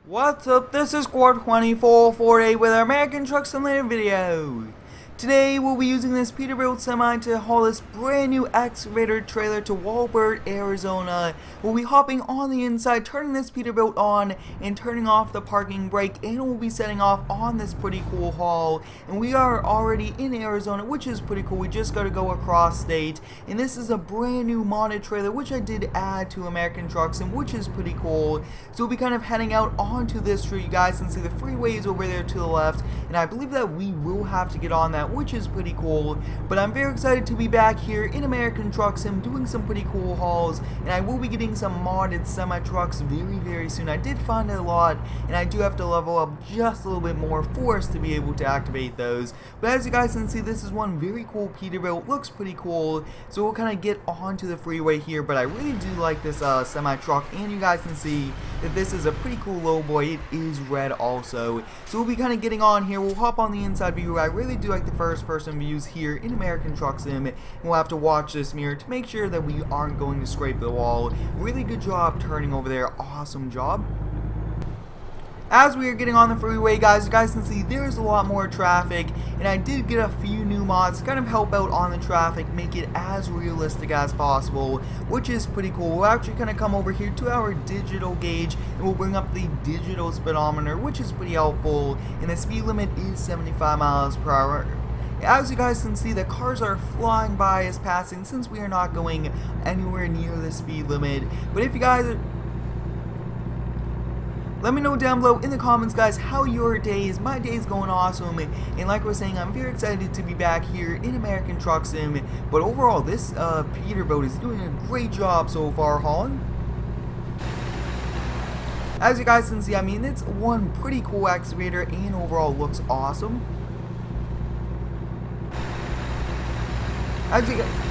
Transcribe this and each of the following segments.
What's up, this is Squad 2448 with our American Truck Simulator video. Today we'll be using this Peterbilt semi to haul this brand new excavator trailer to Walbert, Arizona. We'll be hopping on the inside, turning this Peterbilt on and turning off the parking brake, and we'll be setting off on this pretty cool haul. And we are already in Arizona, which is pretty cool. We just got to go across state, and this is a brand new modded trailer which I did add to American Truck Sim, which is pretty cool. So we'll be kind of heading out onto this street. You guys can see the freeway is over there to the left, and I believe that we will have to get on that, which is pretty cool. But I'm very excited to be back here in American Truck Sim doing some pretty cool hauls, and I will be getting some modded semi-trucks very soon. I did find a lot, and I do have to level up just a little bit more for us to be able to activate those. But as you guys can see, this is one very cool Peterbilt. Looks pretty cool, so we'll kind of get onto the freeway here. But I really do like this semi-truck, and you guys can see that this is a pretty cool low boy. It is red also, so we'll be kind of getting on here. We'll hop on the inside view. I really do like the first person views here in American Truck Sim, and we'll have to watch this mirror to make sure that we aren't going to scrape the wall. Really good job turning over there. Awesome job. As we are getting on the freeway, guys, you guys can see there's a lot more traffic, and I did get a few new mods to kind of help out on the traffic, make it as realistic as possible, which is pretty cool. We'll actually kind of come over here to our digital gauge, and we'll bring up the digital speedometer, which is pretty helpful, and the speed limit is 75 miles per hour. As you guys can see, the cars are flying by us passing since we are not going anywhere near the speed limit. But if you guys let me know down below in the comments, guys, how your day is. My day is going awesome, and like I was saying, I'm very excited to be back here in American Truck Sim. But overall, this Peterbilt is doing a great job so far hauling. As you guys can see, I mean, it's one pretty cool excavator, and overall looks awesome. As you guys,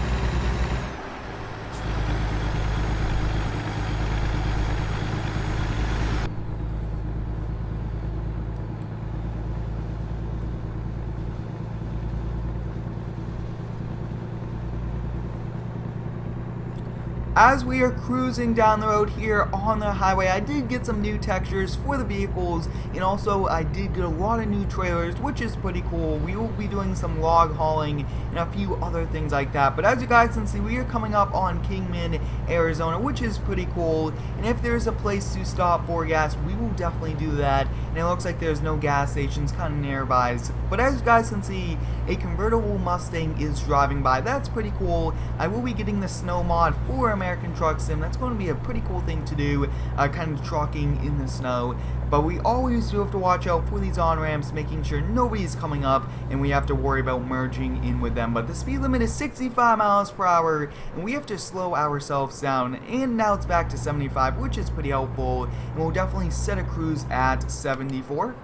as we are cruising down the road here on the highway, I did get some new textures for the vehicles, and also I did get a lot of new trailers, which is pretty cool. We will be doing some log hauling and a few other things like that. But as you guys can see, we are coming up on Kingman, Arizona, which is pretty cool. And if there's a place to stop for gas, we will definitely do that. And it looks like there's no gas stations kind of nearby. But as you guys can see, a convertible Mustang is driving by. That's pretty cool. I will be getting the snow mod for American Truck Sim. That's going to be a pretty cool thing to do, kind of trucking in the snow. But we always do have to watch out for these on-ramps, making sure nobody's coming up, and we have to worry about merging in with them. But the speed limit is 65 miles per hour, and we have to slow ourselves down. And now it's back to 75, which is pretty helpful. And we'll definitely set a cruise at 74.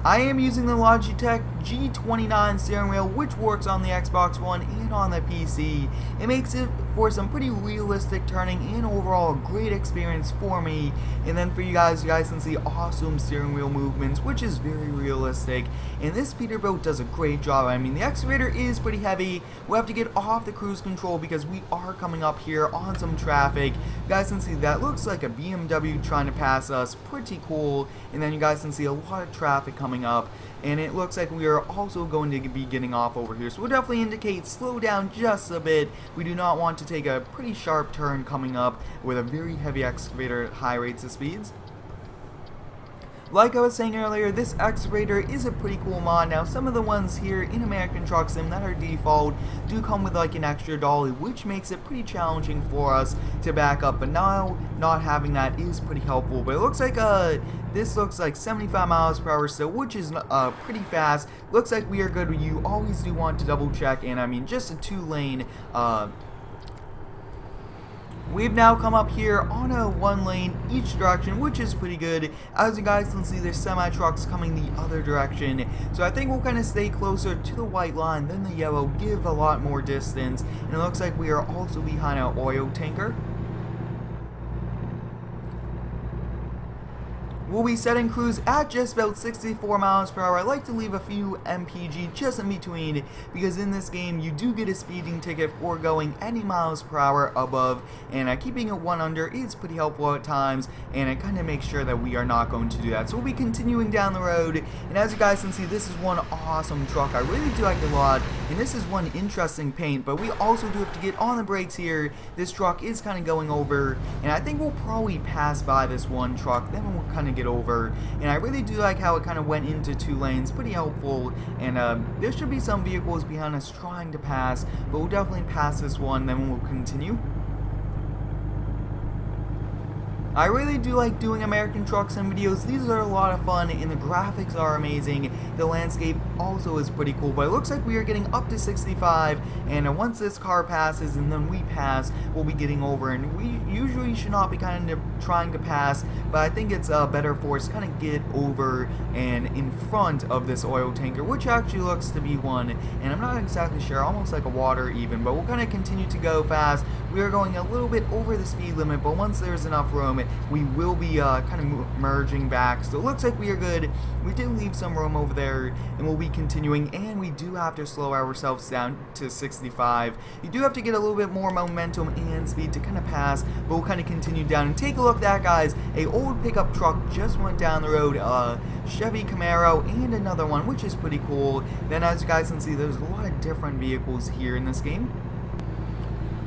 I am using the Logitech G29 steering wheel, which works on the Xbox One and on the PC. It makes it for some pretty realistic turning and overall a great experience for me. And then for you guys can see awesome steering wheel movements, which is very realistic. And this Peterbilt does a great job. I mean, the excavator is pretty heavy. We'll have to get off the cruise control because we are coming up here on some traffic. You guys can see that looks like a BMW trying to pass us. Pretty cool. And then you guys can see a lot of traffic coming up, and it looks like we are also going to be getting off over here, so we'll definitely indicate slow down just a bit. We do not want to take a pretty sharp turn coming up with a very heavy excavator at high rates of speeds. Like I was saying earlier, this excavator is a pretty cool mod. Now, some of the ones here in American Truck Sim that are default do come with like an extra dolly, which makes it pretty challenging for us to back up. But now, not having that is pretty helpful. But it looks like this looks like 75 miles per hour still, which is pretty fast. Looks like we are good. You always do want to double check, and I mean, just a 2-lane. We've now come up here on a 1-lane each direction, which is pretty good. As you guys can see, there's semi-trucks coming the other direction. So I think we'll kind of stay closer to the white line than the yellow, give a lot more distance. And it looks like we are also behind an oil tanker. We'll be setting cruise at just about 64 miles per hour. I like to leave a few MPG just in between, because in this game you do get a speeding ticket for going any miles per hour above, and keeping it 1 under is pretty helpful at times, and it kind of makes sure that we are not going to do that. So we'll be continuing down the road, and as you guys can see, this is one awesome truck. I really do like it a lot, and this is one interesting paint, but we also do have to get on the brakes here. This truck is kind of going over, and I think we'll probably pass by this one truck, then we'll kind of get over. And I really do like how it kind of went into 2 lanes, pretty helpful. And there should be some vehicles behind us trying to pass, but we'll definitely pass this one, then we'll continue. I really do like doing American trucks and videos. These are a lot of fun, and the graphics are amazing. The landscape also is pretty cool, but it looks like we are getting up to 65, and once this car passes and then we pass, we'll be getting over. And we usually should not be kind of trying to pass, but I think it's better for us to kind of get over and in front of this oil tanker, which actually looks to be one, and I'm not exactly sure, almost like a water even, but we'll kind of continue to go fast. We are going a little bit over the speed limit, but once there's enough room, we will be kind of merging back. So it looks like we are good. We did leave some room over there, and we'll be continuing, and we do have to slow ourselves down to 65. You do have to get a little bit more momentum and speed to kind of pass, but we'll kind of continue down. And take a look at that, guys. A old pickup truck just went down the road, Chevy Camaro, and another one, which is pretty cool. Then as you guys can see, there's a lot of different vehicles here in this game.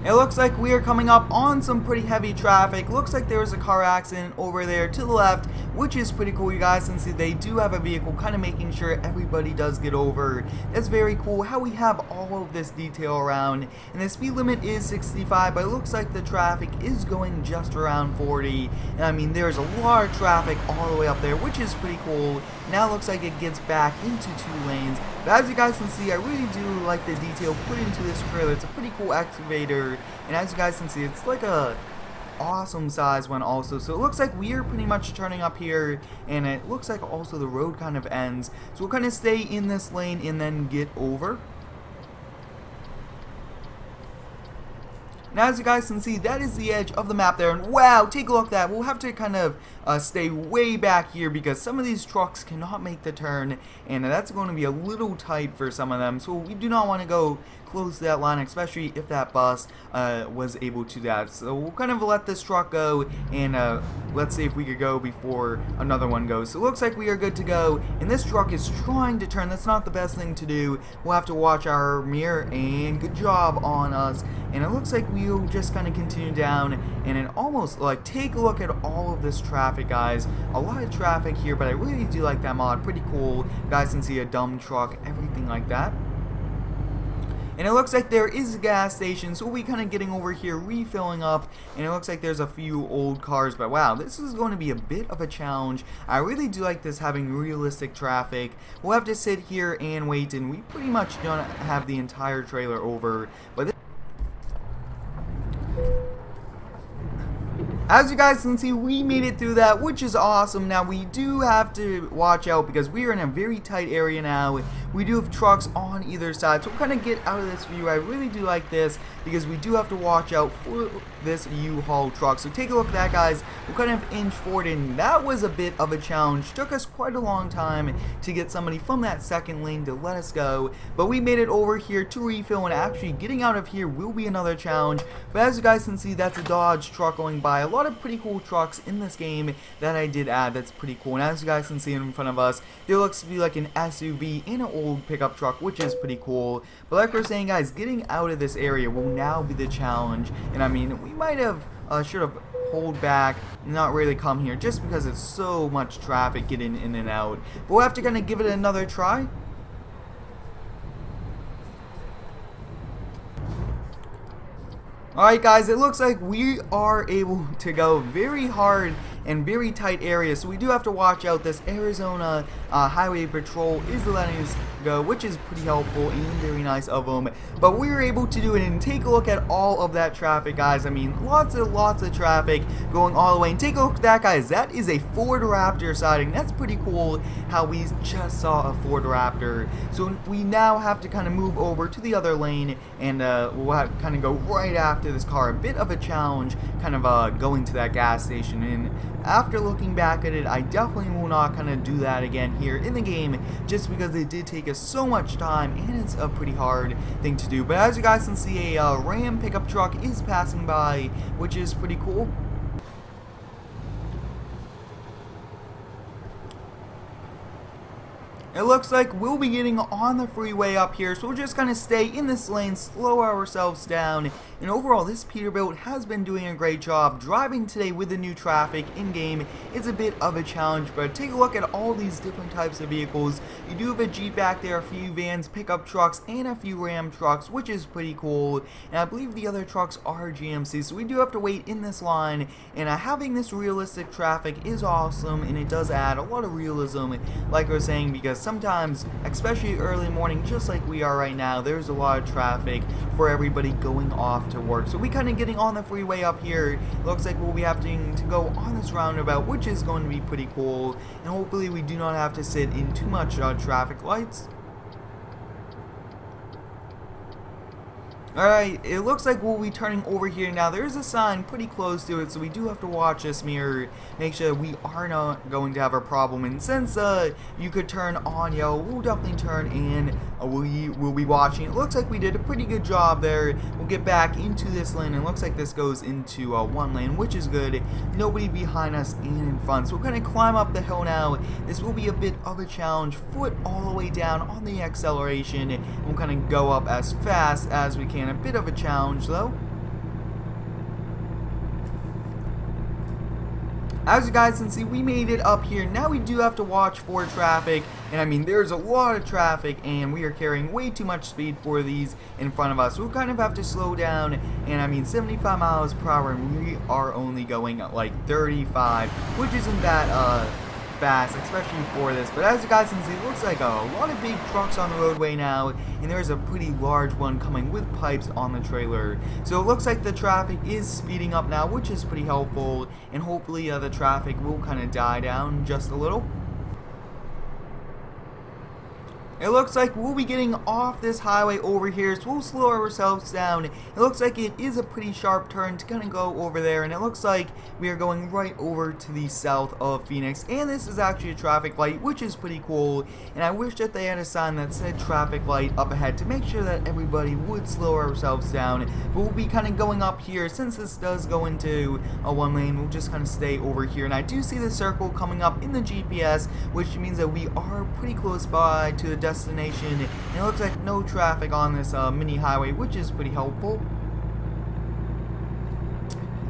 It looks like we are coming up on some pretty heavy traffic. Looks like there was a car accident over there to the left, which is pretty cool. You guys can see they do have a vehicle kind of making sure everybody does get over. That's very cool how we have all of this detail around. And the speed limit is 65, but it looks like the traffic is going just around 40. And I mean, there's a lot of traffic all the way up there, which is pretty cool. Now it looks like it gets back into 2 lanes. But as you guys can see, I really do like the detail put into this trailer. It's a pretty cool excavator. And as you guys can see, it's like a awesome size one also. So it looks like we are pretty much turning up here, and it looks like also the road kind of ends. So we'll kind of stay in this lane and then get over. Now as you guys can see, that is the edge of the map there, and wow, take a look at that. We'll have to kind of stay way back here because some of these trucks cannot make the turn, and that's going to be a little tight for some of them, so we do not want to go close to that line, especially if that bus was able to do that. So we'll kind of let this truck go, and let's see if we could go before another one goes. So it looks like we are good to go, and this truck is trying to turn. That's not the best thing to do. We'll have to watch our mirror, and good job on us. And it looks like we'll just kind of continue down, and it almost, like, take a look at all of this traffic, guys. A lot of traffic here, but I really do like that mod. Pretty cool. You guys can see a dump truck, everything like that. And it looks like there is a gas station, so we'll be kind of getting over here, refilling up, and it looks like there's a few old cars, but wow, this is going to be a bit of a challenge. I really do like this, having realistic traffic. We'll have to sit here and wait, and we pretty much don't have the entire trailer over, but as you guys can see, we made it through that, which is awesome. Now, we do have to watch out because we are in a very tight area now. We do have trucks on either side, so we'll kind of get out of this view. I really do like this because we do have to watch out for this U-Haul truck. So take a look at that, guys. We'll kind of inch forward, and that was a bit of a challenge. Took us quite a long time to get somebody from that second lane to let us go, but we made it over here to refill, and actually getting out of here will be another challenge. But as you guys can see, that's a Dodge truck going by. A lot of pretty cool trucks in this game that I did add. That's pretty cool. And as you guys can see in front of us, there looks to be like an SUV and an old pickup truck, which is pretty cool. But like we're saying, guys, getting out of this area will now be the challenge. And I mean, we might have should have hold back, not really come here, just because it's so much traffic getting in and out. But we'll have to kind of give it another try. Alright guys, it looks like we are able to go very hard and very tight areas, so we do have to watch out. This Arizona Highway Patrol is letting us go, which is pretty helpful and very nice of them. But we were able to do it, and take a look at all of that traffic, guys. I mean, lots of traffic going all the way. And take a look at that, guys. That is a Ford Raptor sighting. That's pretty cool how we just saw a Ford Raptor. So we now have to kind of move over to the other lane, and we'll have to kind of go right after this car. A bit of a challenge kind of going to that gas station. And after looking back at it, I definitely will not kind of do that again here in the game, just because it did take us so much time and it's a pretty hard thing to do. But as you guys can see, a Ram pickup truck is passing by, which is pretty cool. It looks like we'll be getting on the freeway up here, so we'll just kind of stay in this lane, slow ourselves down, and overall this Peterbilt has been doing a great job. Driving today with the new traffic in-game is a bit of a challenge, but take a look at all these different types of vehicles. You do have a Jeep back there, a few vans, pickup trucks, and a few Ram trucks, which is pretty cool, and I believe the other trucks are GMC, so we do have to wait in this line, and having this realistic traffic is awesome, and it does add a lot of realism, like I was saying, because sometimes, especially early morning, just like we are right now, there's a lot of traffic for everybody going off to work. So we kind of getting on the freeway up here. It looks like we'll be having to go on this roundabout, which is going to be pretty cool. And hopefully we do not have to sit in too much traffic lights. Alright, it looks like we'll be turning over here now. There's a sign pretty close to it, so we do have to watch this mirror, make sure we are not going to have a problem. And since you could turn on, we'll definitely turn in. We'll be watching. It looks like we did a pretty good job there. We'll get back into this lane, and it looks like this goes into one lane, which is good. Nobody behind us and in front. So we're going to climb up the hill now. This will be a bit of a challenge. Foot all the way down on the acceleration, and we'll kind of go up as fast as we can. A bit of a challenge though. As you guys can see, we made it up here. Now we do have to watch for traffic, and I mean there's a lot of traffic, and we are carrying way too much speed for these in front of us. We'll kind of have to slow down, and I mean 75 miles per hour, and we are only going at like 35, which isn't that fast, especially for this. But as you guys can see, it looks like a lot of big trucks on the roadway now, and there's a pretty large one coming with pipes on the trailer. So it looks like the traffic is speeding up now, which is pretty helpful, and hopefully the traffic will kind of die down just a little. It looks like we'll be getting off this highway over here, so we'll slow ourselves down. It looks like it is a pretty sharp turn to kind of go over there, and it looks like we are going right over to the south of Phoenix. And this is actually a traffic light, which is pretty cool, and I wish that they had a sign that said traffic light up ahead to make sure that everybody would slow ourselves down. But we'll be kind of going up here. Since this does go into a one lane, we'll just kind of stay over here. And I do see the circle coming up in the GPS, which means that we are pretty close by to the destination, and it looks like no traffic on this mini highway, which is pretty helpful.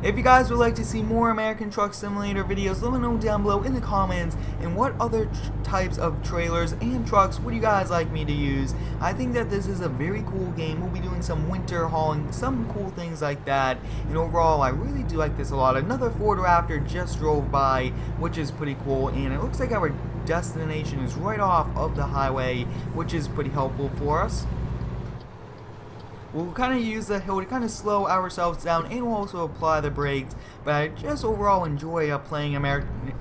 If you guys would like to see more American Truck Simulator videos, let me know down below in the comments, and what other types of trailers and trucks would you guys like me to use. I think that this is a very cool game. We'll be doing some winter hauling, some cool things like that, and overall I really do like this a lot. Another Ford Raptor just drove by, which is pretty cool, and it looks like our destination is right off of the highway, which is pretty helpful for us. We'll kind of use the hill to kind of slow ourselves down, and we'll also apply the brakes, but I just overall enjoy playing American...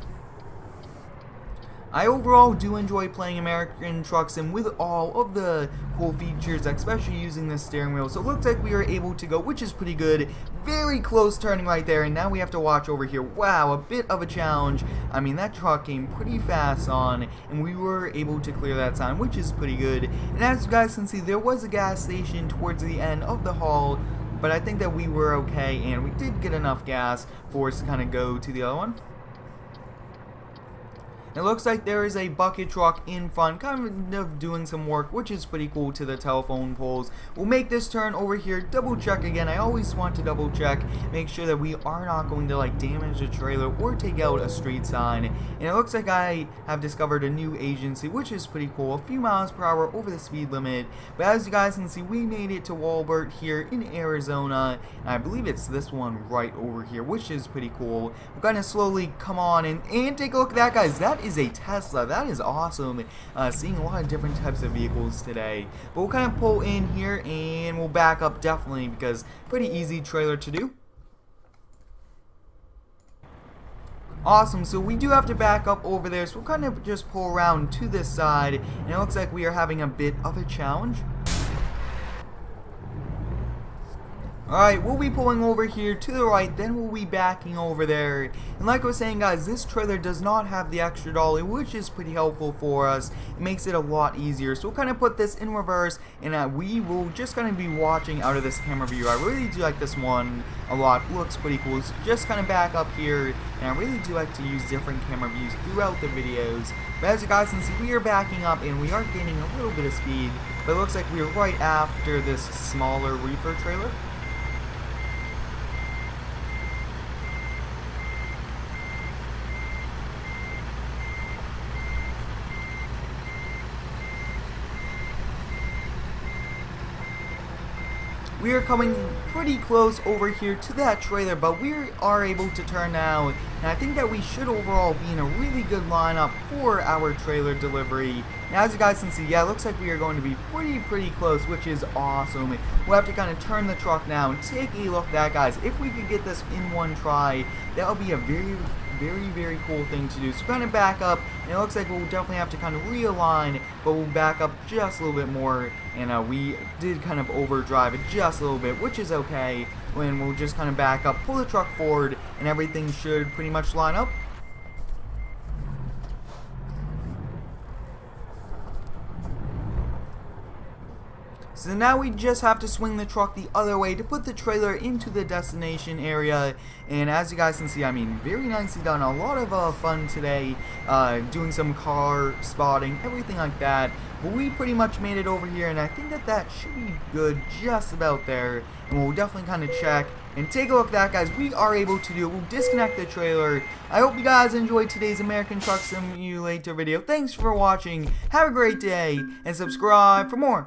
I overall do enjoy playing American Truck Sim with all of the cool features, especially using the steering wheel. So it looks like we are able to go, which is pretty good. Very close turning right there, and now we have to watch over here. Wow, a bit of a challenge. I mean, that truck came pretty fast on, and we were able to clear that sign, which is pretty good. And as you guys can see, there was a gas station towards the end of the haul, but I think that we were okay, and we did get enough gas for us to kind of go to the other one. It looks like there is a bucket truck in front, kind of doing some work, which is pretty cool, to the telephone poles. We'll make this turn over here, double check again. I always want to double check, make sure that we are not going to like damage the trailer or take out a street sign. And it looks like I have discovered a new agency, which is pretty cool, a few miles per hour over the speed limit. But as you guys can see, we made it to Walbert here in Arizona, and I believe it's this one right over here, which is pretty cool. We're going to slowly come on and take a look at that, guys. That is a Tesla. That is awesome. Seeing a lot of different types of vehicles today. But we'll kind of pull in here and we'll back up definitely, because pretty easy trailer to do. Awesome, so we do have to back up over there, so we'll kind of just pull around to this side, and it looks like we are having a bit of a challenge. Alright, we'll be pulling over here to the right, then we'll be backing over there. And like I was saying, guys, this trailer does not have the extra dolly, which is pretty helpful for us. It makes it a lot easier. So we'll kind of put this in reverse, and we will just kind of be watching out of this camera view. I really do like this one a lot. It looks pretty cool. So just kind of back up here, and I really do like to use different camera views throughout the videos. But as you guys can see, we are backing up, and we are gaining a little bit of speed. But it looks like we are right after this smaller reefer trailer. We are coming pretty close over here to that trailer, but we are able to turn now, and I think that we should overall be in a really good lineup for our trailer delivery. Now, as you guys can see, yeah, it looks like we are going to be pretty close, which is awesome. We'll have to kind of turn the truck now and take a look at that, guys. If we could get this in one try, that would be a very cool thing to do. So kind of back up, and it looks like we'll definitely have to kind of realign, but we'll back up just a little bit more, and we did kind of overdrive it just a little bit, which is okay. And we'll just kind of back up, pull the truck forward, and everything should pretty much line up. So now we just have to swing the truck the other way to put the trailer into the destination area. And as you guys can see, I mean, very nicely done. A lot of fun today, doing some car spotting, everything like that. But we pretty much made it over here, and I think that that should be good just about there. And we'll definitely kind of check and take a look at that, guys. We are able to do it. We'll disconnect the trailer. I hope you guys enjoyed today's American Truck Simulator video. Thanks for watching. Have a great day, and subscribe for more.